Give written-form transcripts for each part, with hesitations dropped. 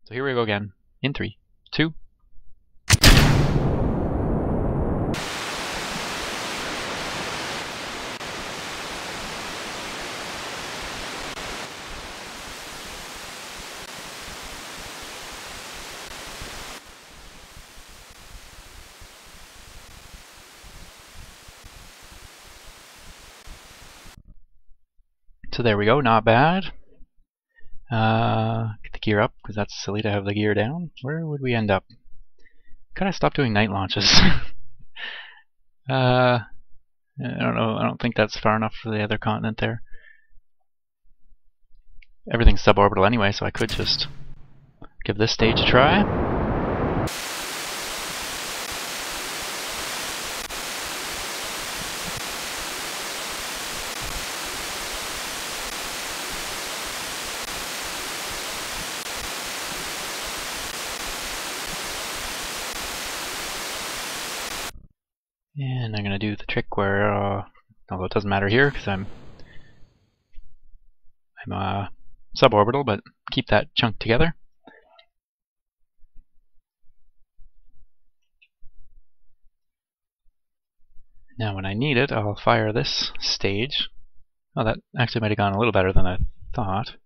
So here we go again. In 3, 2. So there we go, not bad. Get the gear up, because that's silly to have the gear down. Where would we end up? Could I stop doing night launches? I don't know, I don't think that's far enough for the other continent there. Everything's suborbital anyway, so I could just give this stage a try. And I'm going to do the trick where, although it doesn't matter here because I'm suborbital, but keep that chunk together. Now when I need it, I'll fire this stage. Oh, that actually might have gone a little better than I thought.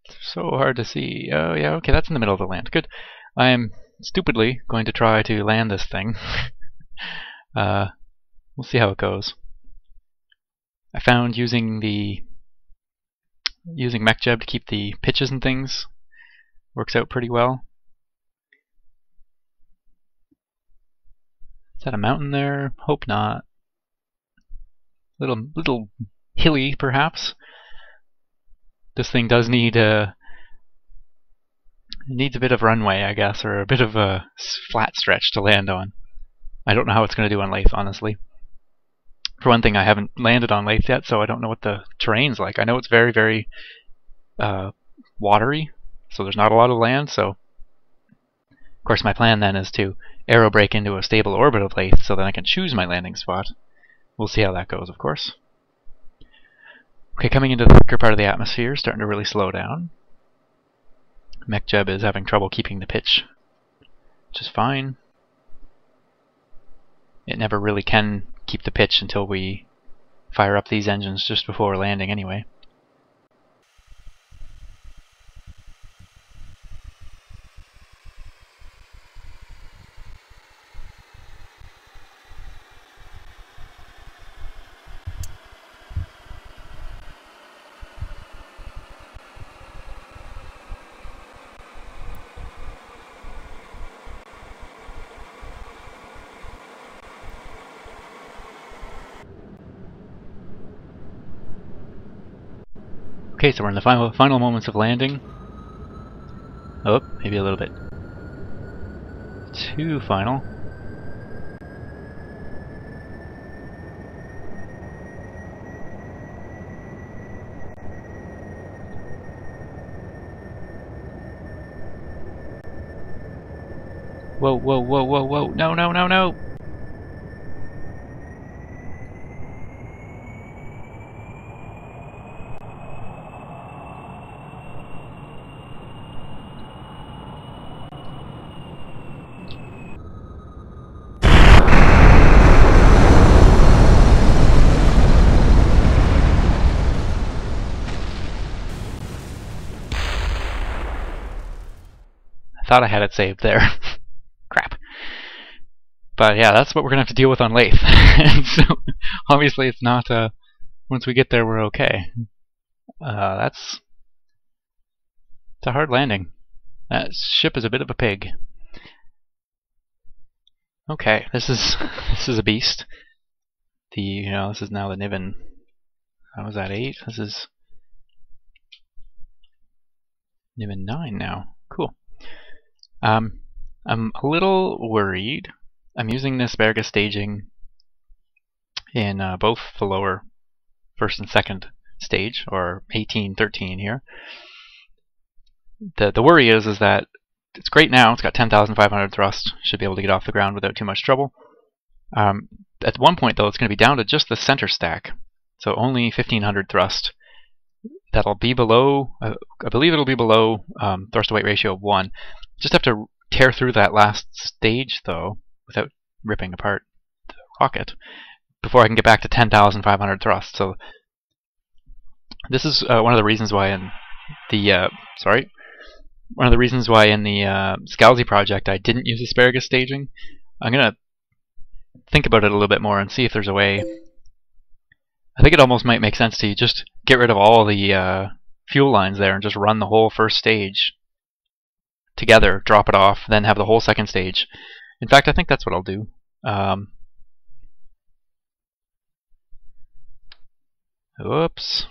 It's so hard to see. Oh yeah, okay, that's in the middle of the land. Good. I am stupidly going to try to land this thing. We'll see how it goes. I found using MechJeb to keep the pitches and things works out pretty well. Is that a mountain there? Hope not. Little hilly, perhaps. This thing does need needs a bit of runway, I guess, or a bit of a flat stretch to land on. I don't know how it's going to do on Laythe, honestly. For one thing, I haven't landed on Laythe yet, so I don't know what the terrain's like. I know it's very, very watery, so there's not a lot of land. So, of course, my plan then is to aero brake into a stable orbit of Laythe, so then I can choose my landing spot. We'll see how that goes, of course. Okay, coming into the thicker part of the atmosphere, starting to really slow down. MechJeb is having trouble keeping the pitch, which is fine. It never really can keep the pitch until we fire up these engines just before landing anyway. Okay, so we're in the final moments of landing. Oh, maybe a little bit too final. Whoa, whoa, whoa, whoa, whoa. No, no, no, no! Thought I had it saved there. Crap. But yeah, that's what we're going to have to deal with on Laythe. And so, obviously it's not, once we get there we're okay. It's a hard landing. That ship is a bit of a pig. Okay, this is a beast. This is now the Niven. How was that, 8? This is Niven 9 now. Cool. I'm a little worried. I'm using this Asparagus staging in both the lower first and second stage, or 18, 13 here. The worry is that it's great now. It's got 10,500 thrust. Should be able to get off the ground without too much trouble. At one point, though, it's going to be down to just the center stack. So only 1,500 thrust that'll be below, I believe it'll be below thrust to weight ratio of 1. Just have to tear through that last stage, though, without ripping apart the rocket, before I can get back to 10,500 thrust. So this is one of the reasons why in the Scalzi project I didn't use asparagus staging. I'm gonna think about it a little bit more and see if there's a way. I think it almost might make sense to just get rid of all the fuel lines there and just run the whole first stage together, drop it off, then have the whole second stage. In fact, I think that's what I'll do. Oops.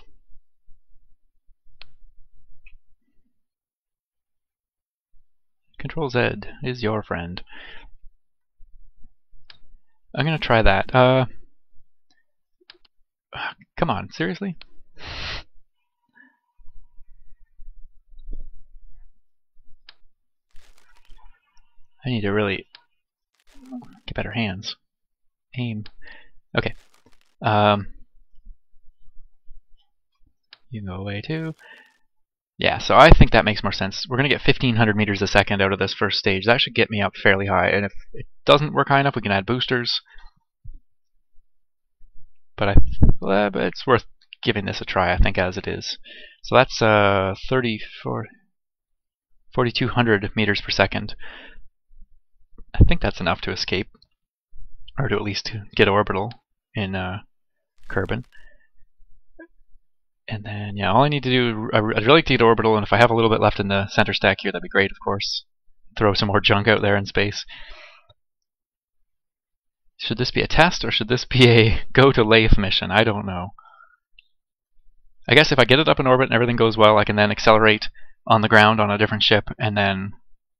Control Z is your friend. I'm gonna try that. Come on, seriously? I need to really get better hands. Aim. Okay. You can go away too. Yeah, so I think that makes more sense. We're going to get 1,500 meters a second out of this first stage. That should get me up fairly high. And if it doesn't work high enough, we can add boosters. But it's worth giving this a try, I think, as it is. So that's 4,200 meters per second. I think that's enough to escape, or to at least get orbital in Kerbin. And then, yeah, all I need to do, I'd really like to get orbital, and if I have a little bit left in the center stack here, that'd be great, of course. Throw some more junk out there in space. Should this be a test, or should this be a go to Laythe mission? I don't know. I guess if I get it up in orbit and everything goes well, I can then accelerate on the ground on a different ship, and then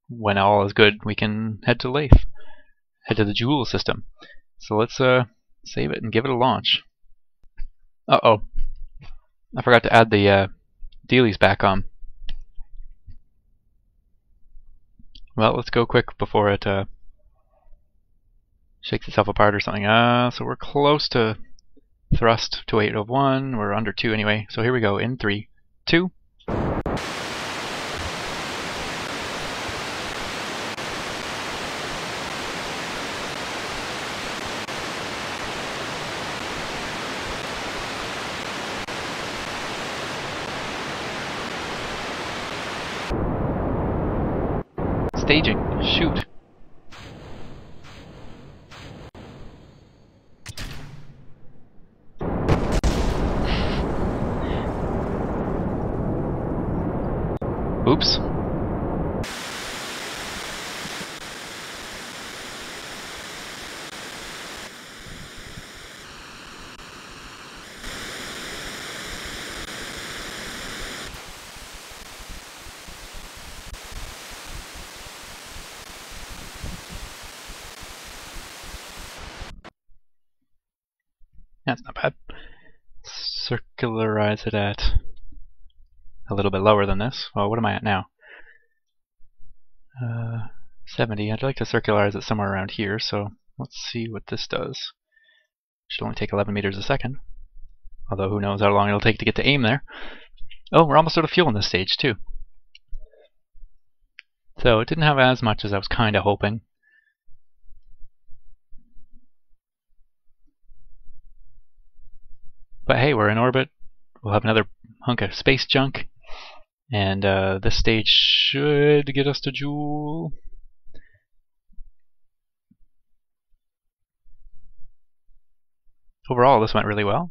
when all is good, we can head to Laythe. Head to the Joule system. So let's save it and give it a launch. Uh-oh. I forgot to add the dealies back on. Well, let's go quick before it shakes itself apart or something. So we're close to thrust to weight of 1. We're under 2 anyway. So here we go in 3, 2. Staging. Shoot. Oops. That's not bad. Circularize it at a little bit lower than this. Well, what am I at now? 70. I'd like to circularize it somewhere around here, so let's see what this does. Should only take 11 meters a second. Although who knows how long it'll take to get to aim there. Oh, we're almost out of fuel in this stage too. So it didn't have as much as I was kind of hoping. But hey, we're in orbit. We'll have another hunk of space junk. And this stage should get us to Joule. Overall, this went really well.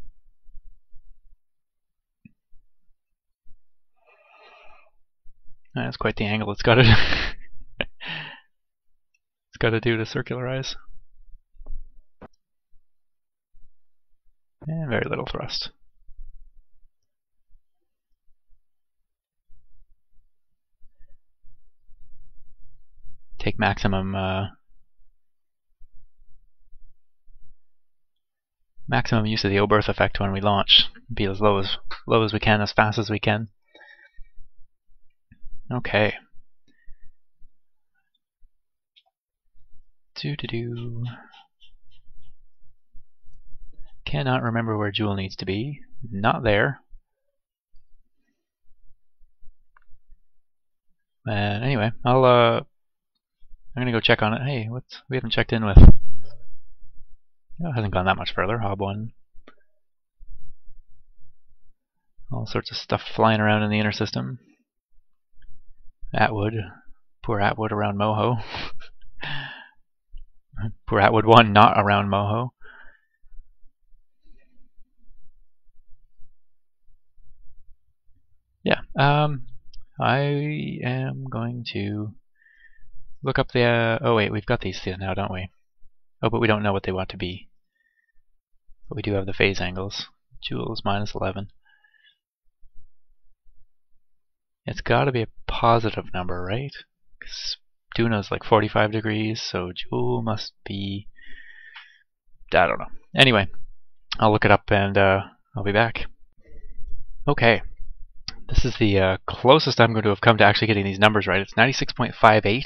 That's quite the angle it's got to it's got to do to circularize. And very little thrust. Take maximum use of the O-berth effect when we launch. Be as low as we can, as fast as we can. Okay. Cannot remember where Joule needs to be. Not there. And anyway, I'm gonna go check on it. Hey, we haven't checked in with? Yeah, it hasn't gone that much further. Hob 1. All sorts of stuff flying around in the inner system. Atwood. Poor Atwood around Moho. Poor Atwood 1 not around Moho. Yeah, I am going to look up the, oh wait, we've got these now, don't we? Oh, but we don't know what they want to be. But we do have the phase angles. Joules minus 11. It's got to be a positive number, right? Because Duna's like 45 degrees, so Joule must be, I don't know. Anyway, I'll look it up and I'll be back. Okay, this is the closest I'm going to have come to actually getting these numbers right. It's 96.58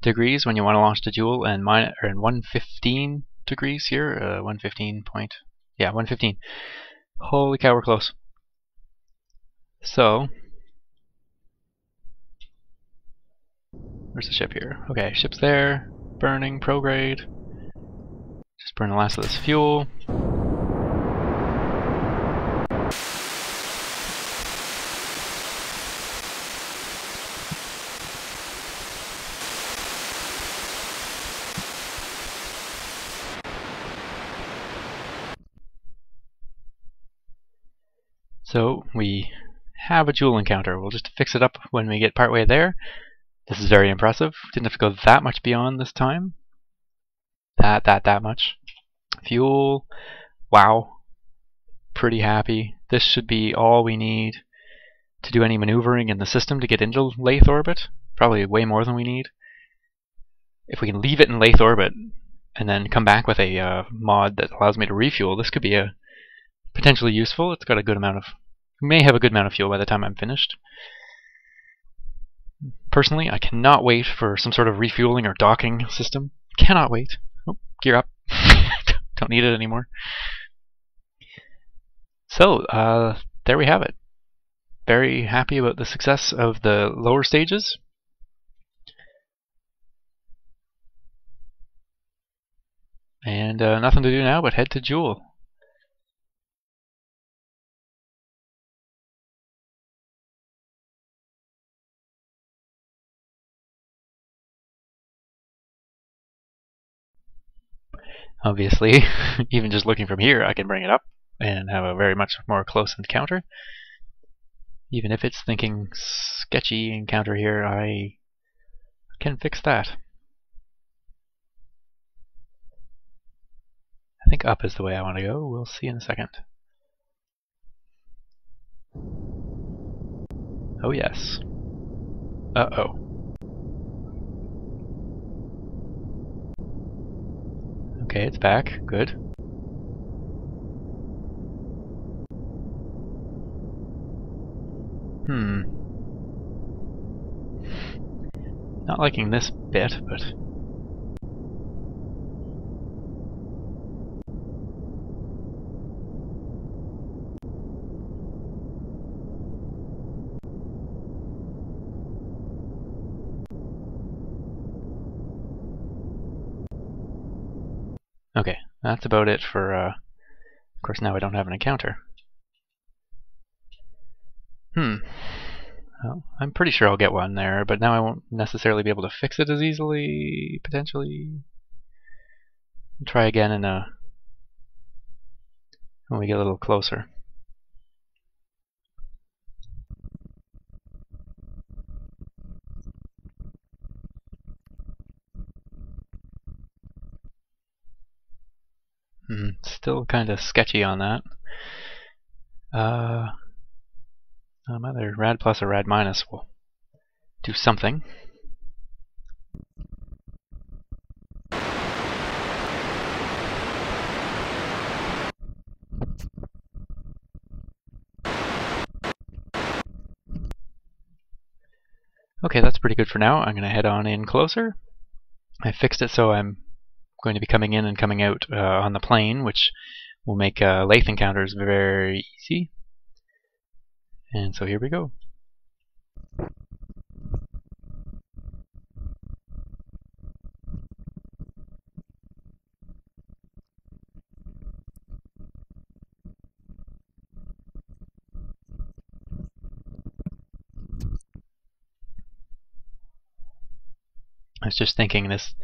degrees when you want to launch the Joule, and 115 degrees here. 115 point, yeah, 115. Holy cow, we're close. So, where's the ship here? Okay, ship's there. Burning, prograde. Just burn the last of this fuel. So we have a Joule encounter. We'll just fix it up when we get partway there. This is very impressive. Didn't have to go that much beyond this time. That much. Fuel. Wow. Pretty happy. This should be all we need to do any maneuvering in the system to get into Laythe orbit. Probably way more than we need. If we can leave it in Laythe orbit and then come back with a mod that allows me to refuel, this could be potentially useful. It's got a good amount of, may have a good amount of fuel by the time I'm finished. Personally, I cannot wait for some sort of refueling or docking system. Cannot wait. Oh, gear up. Don't need it anymore. So, there we have it. Very happy about the success of the lower stages. And nothing to do now but head to Joule. Obviously, even just looking from here, I can bring it up and have a very much more close encounter. Even if it's thinking sketchy encounter here, I can fix that. I think up is the way I want to go. We'll see in a second. Oh yes. Uh-oh. Okay, it's back. Good. Not liking this bit, but... Okay, that's about it for, of course now I don't have an encounter. Well, I'm pretty sure I'll get one there, but now I won't necessarily be able to fix it as easily, potentially. Try again in when we get a little closer. Still kind of sketchy on that. Either rad plus or rad minus will do something. Okay, that's pretty good for now. I'm going to head on in closer. I fixed it so I'm going to be coming in and coming out on the plane, which will make Laythe encounters very easy. And so here we go. was just thinking this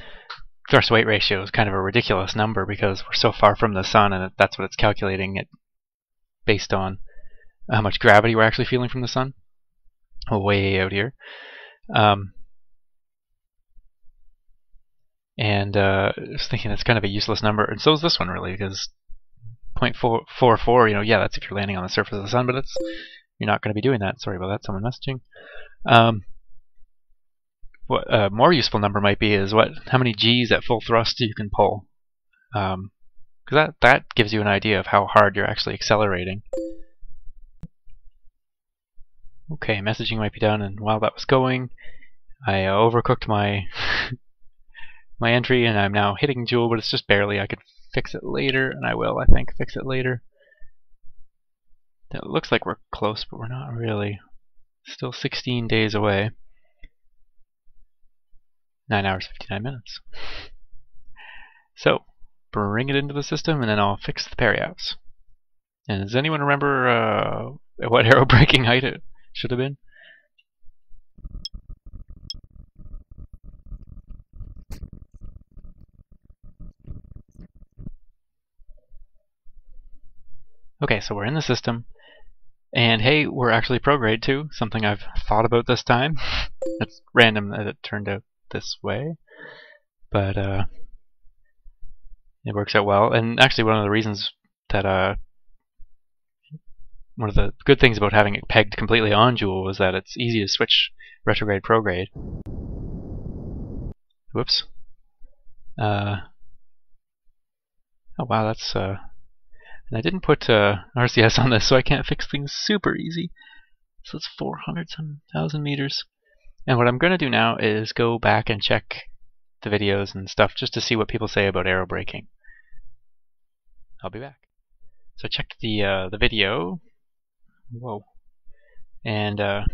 thrust weight ratio is kind of a ridiculous number because we're so far from the sun, and that's what it's calculating it based on how much gravity we're actually feeling from the sun. Way out here. And I was thinking that's kind of a useless number, and so is this one really, because 0.44, yeah, that's if you're landing on the surface of the sun, but you're not going to be doing that. Sorry about that, someone messaging. What a more useful number might be is how many G's at full thrust you can pull, because that gives you an idea of how hard you're actually accelerating. Okay, messaging might be done, and while that was going, I overcooked my my entry, and I'm now hitting Joule, but it's just barely. I could fix it later, and I will, I think, fix it later. It looks like we're close, but we're not really. Still 16 days away. 9 hours, 59 minutes. So, bring it into the system, and then I'll fix the periapse. And does anyone remember what aero braking height it should have been? Okay, so we're in the system, and hey, we're actually prograde too, something I've thought about this time. It's random that it turned out this way, but it works out well. And actually, one of the reasons that one of the good things about having it pegged completely on Joule was that it's easy to switch retrograde prograde. Whoops. Oh wow, that's and I didn't put RCS on this, so I can't fix things super easy. So it's 400,000 meters. And what I'm going to do now is go back and check the videos and stuff just to see what people say about aero braking. I'll be back. So I checked the video. Whoa. And I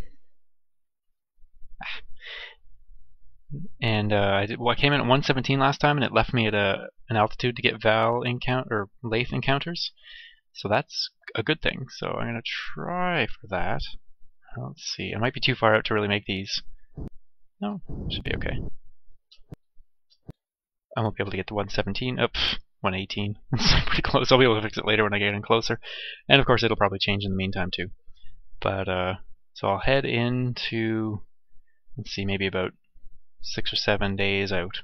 came in at 117 last time, and it left me at an altitude to get Laythe encounters. So that's a good thing. So I'm going to try for that. Let's see. I might be too far out to really make these. No, should be okay. I won't be able to get to 117. 118. It's pretty close. I'll be able to fix it later when I get in closer. And of course, it'll probably change in the meantime too. But so I'll head into, let's see, maybe about 6 or 7 days out.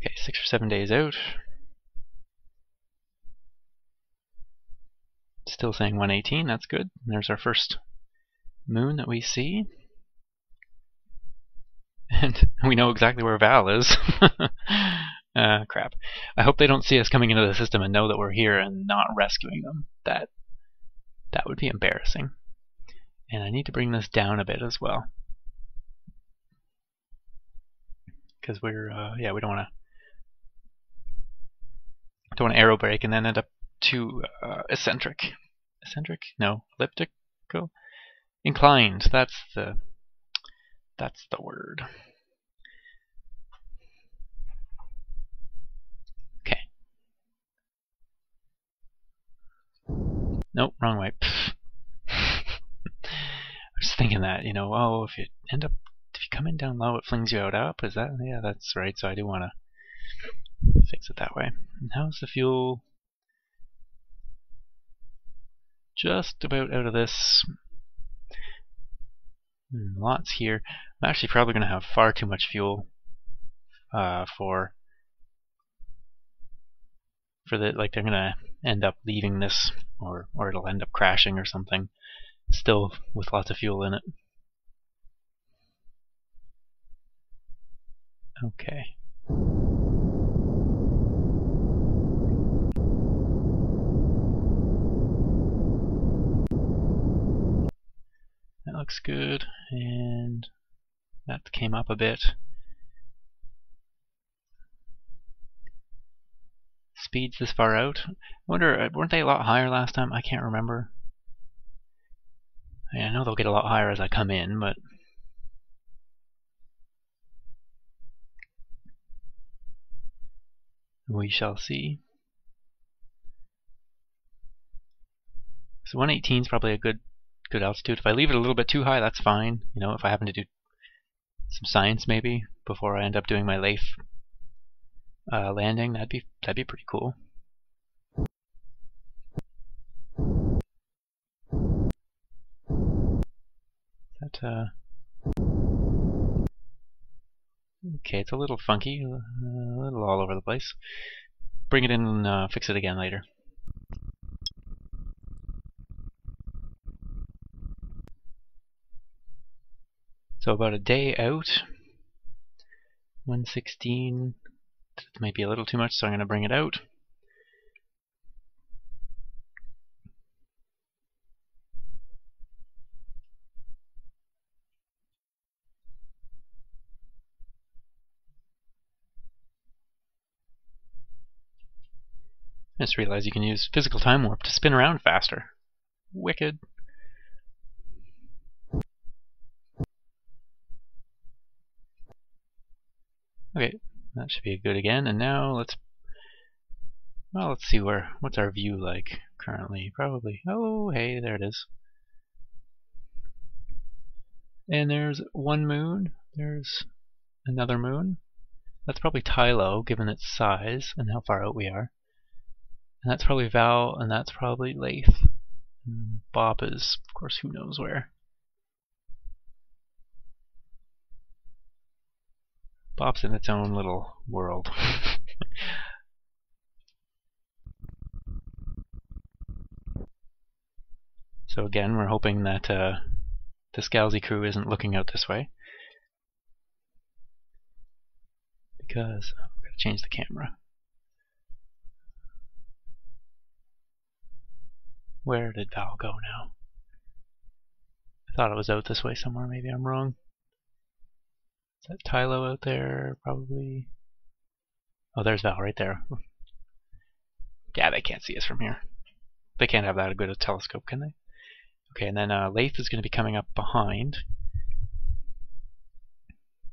Okay, 6 or 7 days out. Still saying 118, that's good. And there's our first moon that we see. And we know exactly where Val is. Crap. I hope they don't see us coming into the system and know that we're here and not rescuing them. That would be embarrassing. And I need to bring this down a bit as well. Because we're, yeah, we don't want to aero brake and then end up too eccentric. Eccentric? No, elliptical? Inclined. That's the word. Okay. Nope, wrong way. I was thinking that, you know, oh, if you come in down low, it flings you out up. Is that? Yeah, that's right. So I do want to fix it that way. And how's the fuel? Just about out of this. Lots here. I'm actually probably going to have far too much fuel for the, like, they're going to end up leaving this, or it'll end up crashing or something, still with lots of fuel in it. Okay. That looks good, and that came up a bit. Speeds this far out. I wonder, weren't they a lot higher last time? I can't remember. I know they'll get a lot higher as I come in, but We shall see. So 118 is probably a good altitude. If I leave it a little bit too high, that's fine. You know, if I happen to do some science maybe before I end up doing my Laythe landing, that'd be pretty cool. That okay, it's a little funky, a little all over the place. Bring it in and fix it again later. So about a day out, 116, that might be a little too much, so I'm going to bring it out. I just realized you can use physical time warp to spin around faster. Wicked. Okay, that should be good again. And now let's see what's our view like currently. Probably. Oh, hey, there it is. And there's one moon. There's another moon. That's probably Tylo, given its size and how far out we are. And that's probably Val, and that's probably Laythe. And Bob is, of course, who knows where. Bob's in its own little world. So again, we're hoping that the Scalzi crew isn't looking out this way. Because I've got to change the camera. Where did Val go now? I thought it was out this way somewhere. Maybe I'm wrong. Is that Tylo out there? Probably. Oh, there's Val right there. Yeah, they can't see us from here. They can't have that good a telescope, can they? Okay, and then Laythe is going to be coming up behind.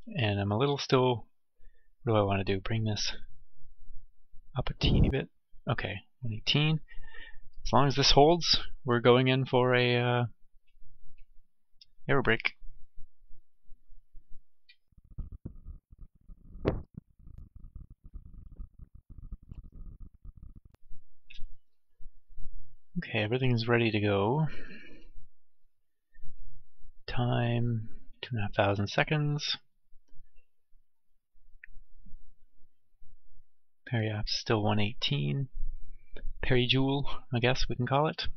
And I'm a little still... What do I want to do? Bring this up a teeny bit. Okay, 118. As long as this holds, we're going in for a aero brake. Okay, everything's ready to go. Time 2,500 seconds. Periap's still 118. Perijoule, I guess we can call it.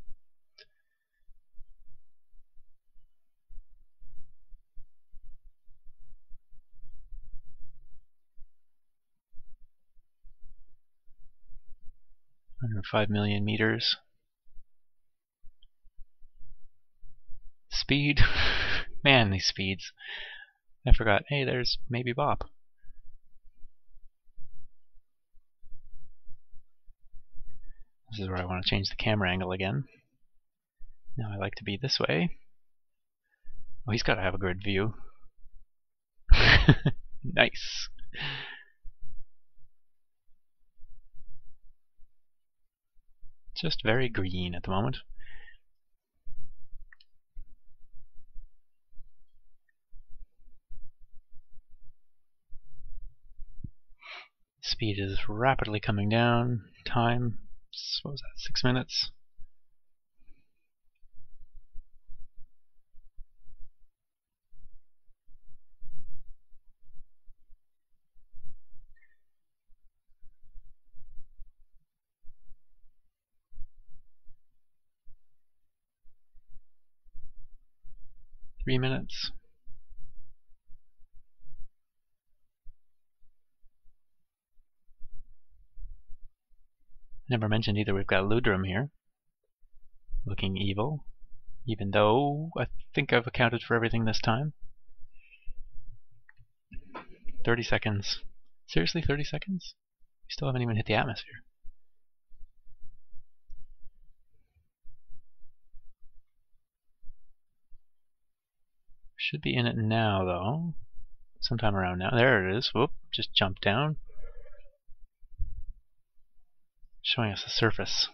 Under 5 million meters. Speed. Man, these speeds. I forgot. Hey, there's maybe Bob. This is where I want to change the camera angle again. Now I like to be this way. Oh, he's got to have a good view. Nice. Just very green at the moment. Speed is rapidly coming down. Time, what was that, 6 minutes? Three minutes. Never mentioned either, we've got Ludrum here. Looking evil. Even though I think I've accounted for everything this time. 30 seconds. Seriously, 30 seconds? We still haven't even hit the atmosphere. Should be in it now, though. Sometime around now. There it is. Whoop, just jumped down. Showing us a surface.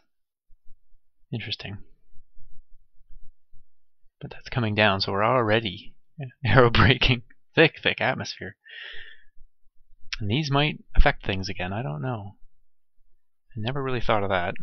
Interesting. But that's coming down, so we're already aerobraking. Thick atmosphere. And these might affect things again, I don't know. I never really thought of that.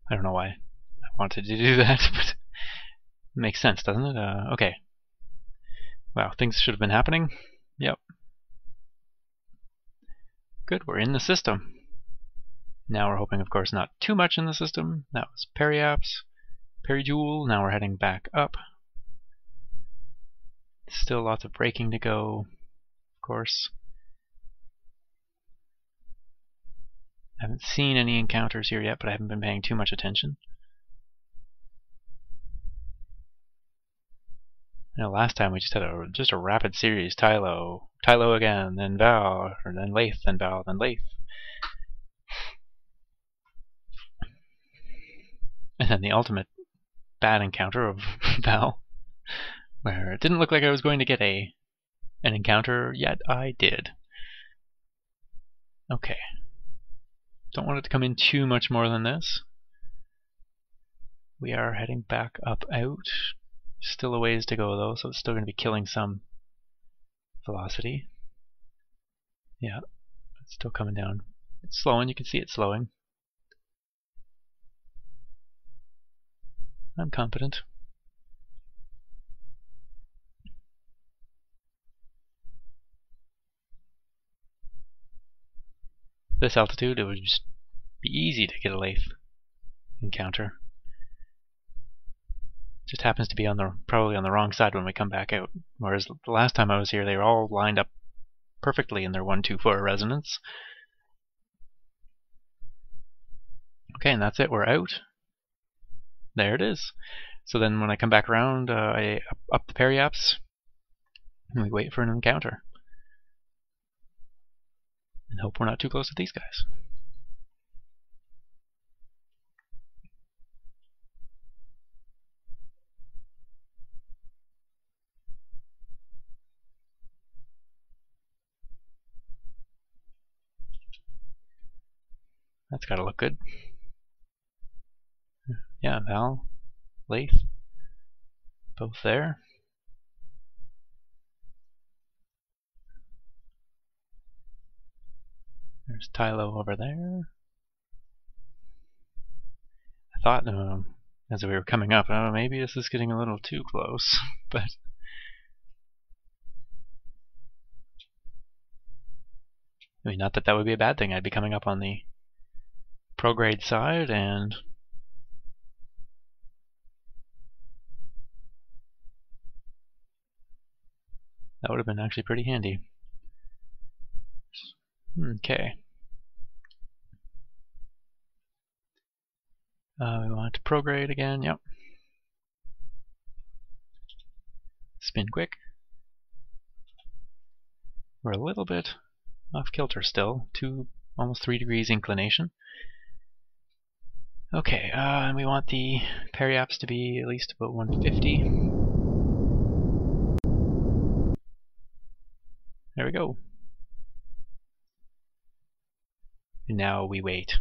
I don't know why I wanted to do that, but it makes sense, doesn't it? Okay. Wow, things should have been happening. Yep. Good, we're in the system. Now we're hoping, of course, not too much in the system. That was periapse, perijoule. Now we're heading back up. Still lots of braking to go, of course. I haven't seen any encounters here yet, but I haven't been paying too much attention. I know last time we just had a rapid series. Tylo again, then Val, or then Laythe, then Val, then Laythe. And then the ultimate bad encounter of Val, where it didn't look like I was going to get an encounter, yet I did. Okay. Don't want it to come in too much more than this. We are heading back up out. Still a ways to go though, so it's still going to be killing some velocity. Yeah, it's still coming down. It's slowing, you can see it slowing. I'm confident. This altitude, it would just be easy to get a Laythe encounter. Just happens to be probably on the wrong side when we come back out. Whereas the last time I was here, they were all lined up perfectly in their 1-2-4 resonance. Okay, and that's it. We're out. There it is. So then when I come back around, I up the periapse, and we wait for an encounter. And hope we're not too close to these guys. That's gotta look good. Yeah, Val, Laythe, both there. There's Tylo over there. I thought as we were coming up, oh, maybe this is getting a little too close, but I mean, not that that would be a bad thing. I'd be coming up on the prograde side, and that would have been actually pretty handy. Okay. We want to prograde again, yep. Spin quick. We're a little bit off kilter still, almost 3 degrees inclination. Okay, and we want the periapse to be at least about 150. There we go. And now we wait.